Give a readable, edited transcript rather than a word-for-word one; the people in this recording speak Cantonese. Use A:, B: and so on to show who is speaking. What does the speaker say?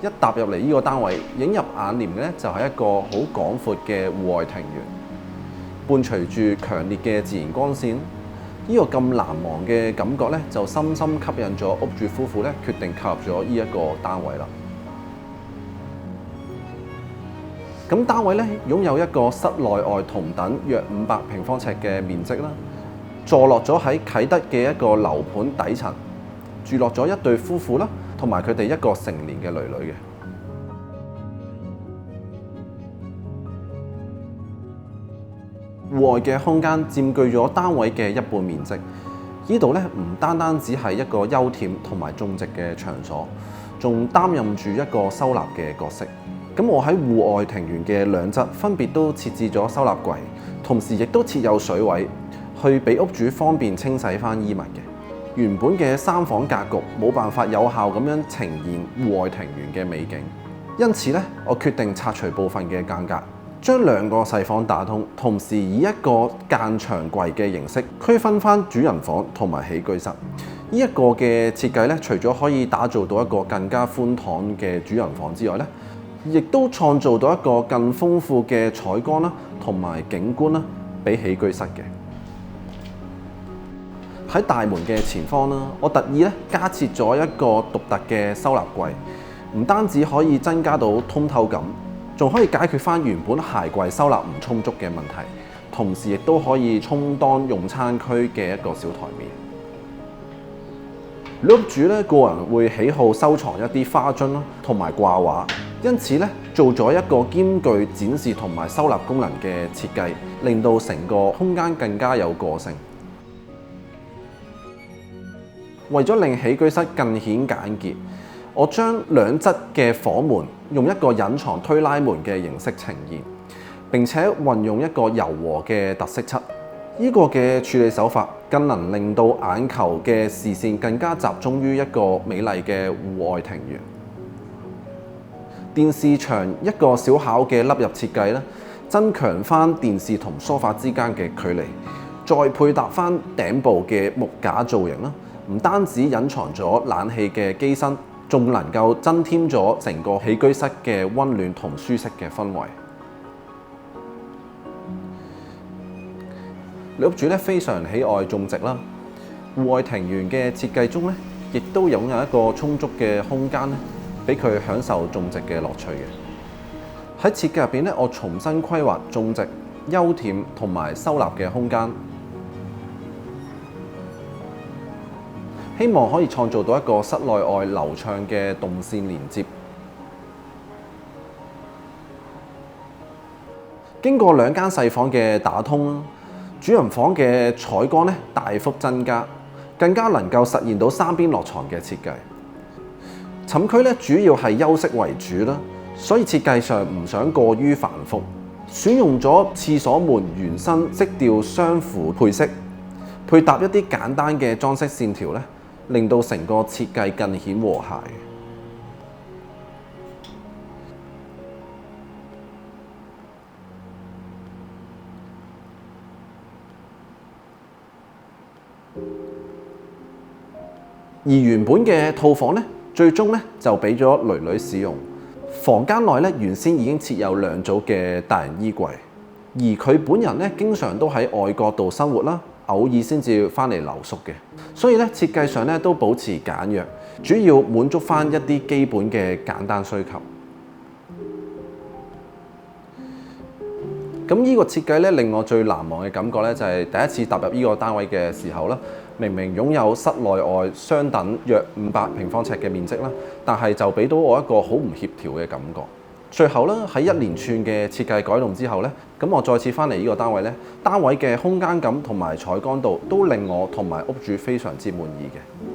A: 一踏入嚟呢個單位，映入眼簾嘅咧就係一個好廣闊嘅戶外庭園，伴隨住強烈嘅自然光線，呢個咁難忘嘅感覺咧就深深吸引咗屋主夫婦咧決定購入咗呢一個單位啦。咁單位咧擁有一個室內外同等約500平方尺嘅面積啦，坐落咗喺啟德嘅一個樓盤底層，住落咗一對夫婦啦，同埋佢哋一個成年嘅女女嘅。戶外嘅空間佔據咗單位嘅一半面積，呢度咧唔單單只係一個休憩同埋種植嘅場所，仲擔任住一個收納嘅角色。咁我喺戶外庭園嘅兩側分別都設置咗收納櫃，同時亦都設有水位，去俾屋主方便清洗翻衣物嘅。原本嘅3房格局冇辦法有效咁樣呈現戶外庭園嘅美景，因此咧，我決定拆除部分嘅間隔，將2個細房打通，同時以一個間牆櫃嘅形式區分翻主人房同埋起居室。呢一個嘅設計咧，除咗可以打造到一個更加寬敞嘅主人房之外咧，亦都創造到一個更豐富嘅採光啦，同埋景觀啦，俾起居室嘅。喺大門嘅前方啦，我特意咧加設咗一個獨特嘅收納櫃，唔單止可以增加到通透感，仲可以解決翻原本鞋櫃收納唔充足嘅問題，同時亦都可以充當用餐區嘅一個小台面。屋主咧個人會喜好收藏一啲花樽啦，同埋掛畫，因此咧做咗一個兼具展示同埋收納功能嘅設計，令到成個空間更加有個性。為咗令起居室更顯簡潔，我將兩側嘅房門用一個隱藏推拉門嘅形式呈現，並且運用一個柔和嘅特色漆。呢個嘅處理手法更能令到眼球嘅視線更加集中於一個美麗嘅戶外庭園。電視牆一個小巧嘅凹入設計咧，增強翻電視同梳化之間嘅距離，再配搭翻頂部嘅木架造型啦，唔單止隱藏咗冷氣嘅機身，仲能夠增添咗成個起居室嘅溫暖同舒適嘅氛圍。屋主咧非常喜愛種植啦，戶外庭園嘅設計中咧，亦都擁有一個充足嘅空間咧，俾佢享受種植嘅樂趣嘅。喺設計入邊咧，我重新規劃種植、休憩同埋收納嘅空間，希望可以創造到一個室內外流暢嘅動線連接。經過2間細房嘅打通，主人房嘅採光咧大幅增加，更加能夠實現到3邊落床嘅設計。寢區咧主要係休息為主啦，所以設計上唔想過於繁複，選用咗廁所門原生色調相符配色，配搭一啲簡單嘅裝飾線條咧，令到成個設計更顯和諧。而原本嘅套房咧，最終咧就俾咗囡囡使用。房間內咧原先已經設有2組嘅大人衣櫃，而佢本人咧經常都喺外國度生活啦，偶爾先至翻嚟留宿嘅，所以咧設計上咧都保持簡約，主要滿足翻一啲基本嘅簡單需求。咁呢個設計咧令我最難忘嘅感覺咧，就係第一次踏入呢個單位嘅時候啦。明明擁有室內外相等約500平方尺嘅面積啦，但係就俾到我一個好唔協調嘅感覺。最後咧喺一連串嘅設計改動之後咧，咁我再次翻嚟呢個單位咧，單位嘅空間感同埋採光度都令我同埋屋主非常之滿意嘅。